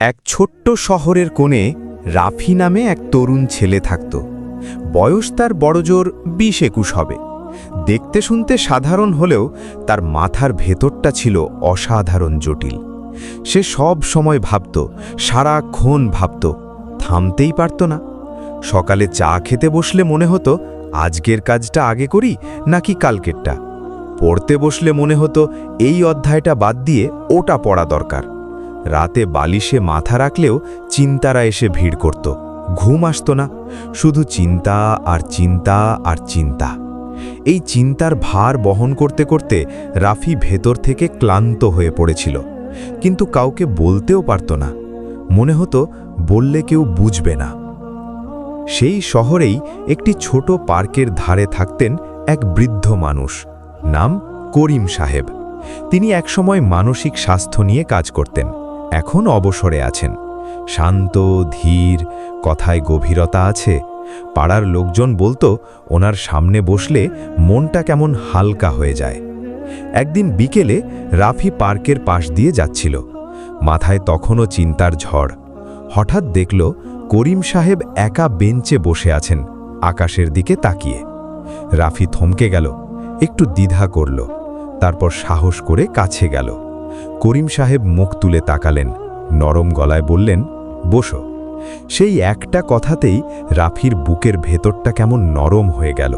এক ছোট্ট শহরের কোণে রাফি নামে এক তরুণ ছেলে থাকত। বয়স তার বড়জোর ২০-২১ হবে। দেখতে শুনতে সাধারণ হলেও তার মাথার ভেতরটা ছিল অসাধারণ জটিল। সে সব সময় ভাবত, সারাক্ষণ ভাবত, থামতেই পারত না। সকালে চা খেতে বসলে মনে হতো আজকের কাজটা আগে করি নাকি কালকেরটা। পড়তে বসলে মনে হতো এই অধ্যায়টা বাদ দিয়ে ওটা পড়া দরকার। রাতে বালিশে মাথা রাখলেও চিন্তারা এসে ভিড় করত। ঘুম আসত না, শুধু চিন্তা আর চিন্তা আর চিন্তা। এই চিন্তার ভার বহন করতে করতে রাফি ভেতর থেকে ক্লান্ত হয়ে পড়েছিল, কিন্তু কাউকে বলতেও পারত না। মনে হতো বললে কেউ বুঝবে না। সেই শহরেই একটি ছোট পার্কের ধারে থাকতেন এক বৃদ্ধ মানুষ, নাম করিম সাহেব। তিনি একসময় মানসিক স্বাস্থ্য নিয়ে কাজ করতেন, এখন অবসরে আছেন। শান্ত, ধীর, কথায় গভীরতা আছে। পাড়ার লোকজন বলতো ওনার সামনে বসলে মনটা কেমন হালকা হয়ে যায়। একদিন বিকেলে রাফি পার্কের পাশ দিয়ে যাচ্ছিল। মাথায় তখনও চিন্তার ঝড়। হঠাৎ দেখল করিম সাহেব একা বেঞ্চে বসে আছেন, আকাশের দিকে তাকিয়ে। রাফি থমকে গেল, একটু দ্বিধা করল, তারপর সাহস করে কাছে গেল। করিম সাহেব মুখ তুলে তাকালেন, নরম গলায় বললেন, বসো। সেই একটা কথাতেই রাফির বুকের ভেতরটা কেমন নরম হয়ে গেল।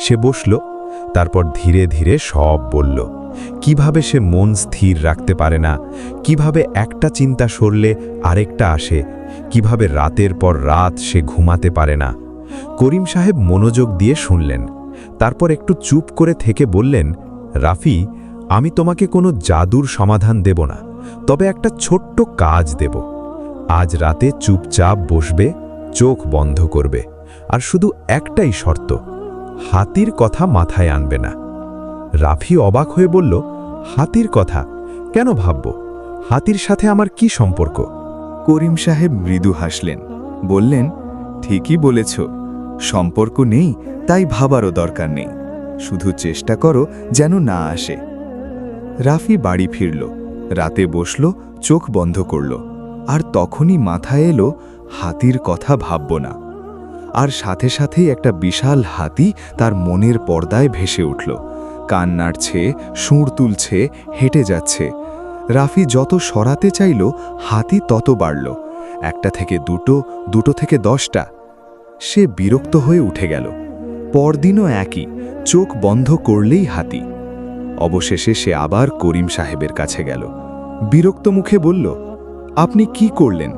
সে বসল, তারপর ধীরে ধীরে সব বলল। কিভাবে সে মন স্থির রাখতে পারে না, কিভাবে একটা চিন্তা সরলে আরেকটা আসে, কিভাবে রাতের পর রাত সে ঘুমাতে পারে না। করিম সাহেব মনোযোগ দিয়ে শুনলেন, তারপর একটু চুপ করে থেকে বললেন, রাফি, আমি তোমাকে কোনো জাদুর সমাধান দেব না, তবে একটা ছোট্ট কাজ দেব। আজ রাতে চুপচাপ বসবে, চোখ বন্ধ করবে, আর শুধু একটাই শর্ত, হাতির কথা মাথায় আনবে না। রাফি অবাক হয়ে বলল, হাতির কথা কেন ভাবব? হাতির সাথে আমার কি সম্পর্ক? করিম সাহেব মৃদু হাসলেন, বললেন, ঠিকই বলেছ, সম্পর্ক নেই তাই ভাবারও দরকার নেই, শুধু চেষ্টা করো যেন না আসে। রাফি বাড়ি ফিরল, রাতে বসল, চোখ বন্ধ করল, আর তখনই মাথায় এলো হাতির কথা ভাবব না। আর সাথে সাথেই একটা বিশাল হাতি তার মনের পর্দায় ভেসে উঠল। কান নাড়ছে, সুর তুলছে, হেঁটে যাচ্ছে। রাফি যত সরাতে চাইল হাতি তত বাড়ল, একটা থেকে দুটো, দুটো থেকে 10টা। সে বিরক্ত হয়ে উঠে গেল। পরদিনও একই, চোখ বন্ধ করলেই হাতি। অবশেষে সে আবার করিম সাহেবের কাছে গেল। বিরক্ত মুখে বলল, আপনি কি করলেন?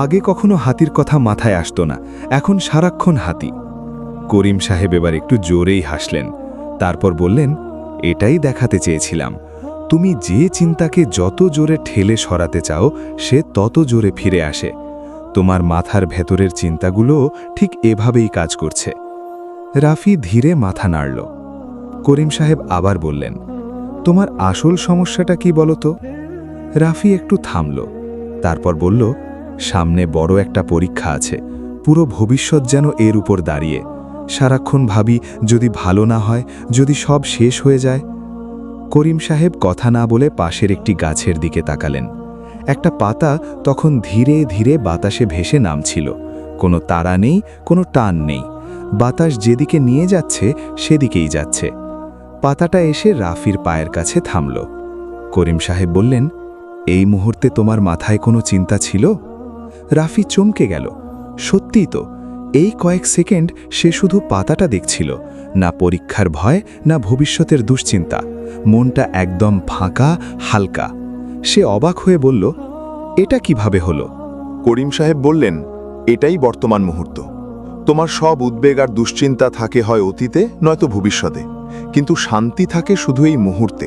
আগে কখনো হাতির কথা মাথায় আসতো না, এখন সারাক্ষণ হাতি। করিম সাহেব এবার একটু জোরেই হাসলেন, তারপর বললেন, এটাই দেখাতে চেয়েছিলাম, তুমি যে চিন্তাকে যত জোরে ঠেলে সরাতে চাও সে তত জোরে ফিরে আসে। তোমার মাথার ভেতরের চিন্তাগুলো ঠিক এভাবেই কাজ করছে। রাফি ধীরে মাথা নাড়ল। করিম সাহেব আবার বললেন, তোমার আসল সমস্যাটা কি বলো তো? রাফি একটু থামল, তারপর বলল, সামনে বড় একটা পরীক্ষা আছে, পুরো ভবিষ্যৎ যেন এর উপর দাঁড়িয়ে। সারাক্ষণ ভাবি যদি ভালো না হয়, যদি সব শেষ হয়ে যায়। করিম সাহেব কথা না বলে পাশের একটি গাছের দিকে তাকালেন। একটা পাতা তখন ধীরে ধীরে বাতাসে ভেসে নামছিল। কোনো তাড়া নেই, কোনো টান নেই, বাতাস যেদিকে নিয়ে যাচ্ছে সেদিকেই যাচ্ছে। পাতাটা এসে রাফির পায়ের কাছে থামল। করিম সাহেব বললেন, এই মুহূর্তে তোমার মাথায় কোনো চিন্তা ছিল? রাফি চমকে গেল। সত্যিই তো, এই কয়েক সেকেন্ড সে শুধু পাতাটা দেখছিল, না পরীক্ষার ভয়, না ভবিষ্যতের দুশ্চিন্তা। মনটা একদম ফাঁকা, হালকা। সে অবাক হয়ে বলল, এটা কিভাবে হলো? করিম সাহেব বললেন, এটাই বর্তমান মুহূর্ত। তোমার সব উদ্বেগ আর দুশ্চিন্তা থাকে হয় অতীতে নয়তো ভবিষ্যতে, কিন্তু শান্তি থাকে শুধু এই মুহূর্তে।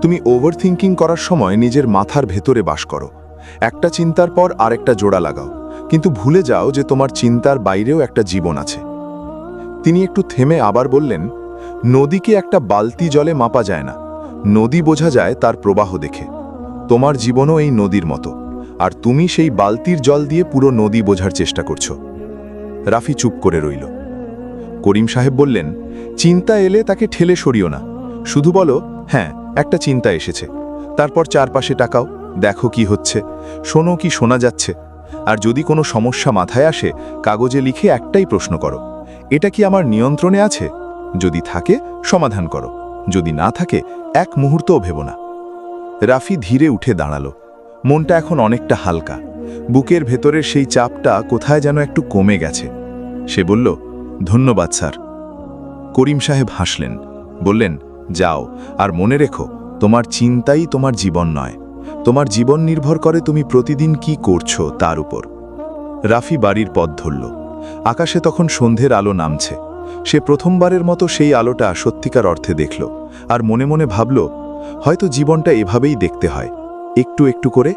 তুমি ওভারথিঙ্কিং করার সময় নিজের মাথার ভেতরে বাস করো, একটা চিন্তার পর আরেকটা জোড়া লাগাও, কিন্তু ভুলে যাও যে তোমার চিন্তার বাইরেও একটা জীবন আছে। তিনি একটু থেমে আবার বললেন, নদীকে একটা বালতি জলে মাপা যায় না, নদী বোঝা যায় তার প্রবাহ দেখে। তোমার জীবনও এই নদীর মতো, আর তুমি সেই বালতির জল দিয়ে পুরো নদী বোঝার চেষ্টা করছো। রাফি চুপ করে রইল। করিম সাহেব বললেন, চিন্তা এলে তাকে ঠেলে সরিও না, শুধু বলো, হ্যাঁ একটা চিন্তা এসেছে, তারপর চারপাশে তাকাও, দেখো কি হচ্ছে, শোনো কি শোনা যাচ্ছে। আর যদি কোনো সমস্যা মাথায় আসে, কাগজে লিখে একটাই প্রশ্ন করো, এটা কি আমার নিয়ন্ত্রণে আছে? যদি থাকে সমাধান করো, যদি না থাকে এক মুহূর্তও ভেবো না। রাফি ধীরে উঠে দাঁড়ালো। মনটা এখন অনেকটা হালকা, বুকের ভেতরের সেই চাপটা কোথায় যেন একটু কমে গেছে। সে বলল, ধন্যবাদ স্যার। করিম সাহেব হাসলেন, বললেন, যাও, আর মনে রেখো, তোমার চিন্তাই তোমার জীবন নয়, তোমার জীবন নির্ভর করে তুমি প্রতিদিন কি করছো তার উপর। রাফি বাড়ির পথ ধরল। আকাশে তখন সন্ধ্যের আলো নামছে। সে প্রথমবারের মতো সেই আলোটা সত্যিকার অর্থে দেখল, আর মনে মনে ভাবল, হয়তো জীবনটা এভাবেই দেখতে হয়, একটু একটু করে,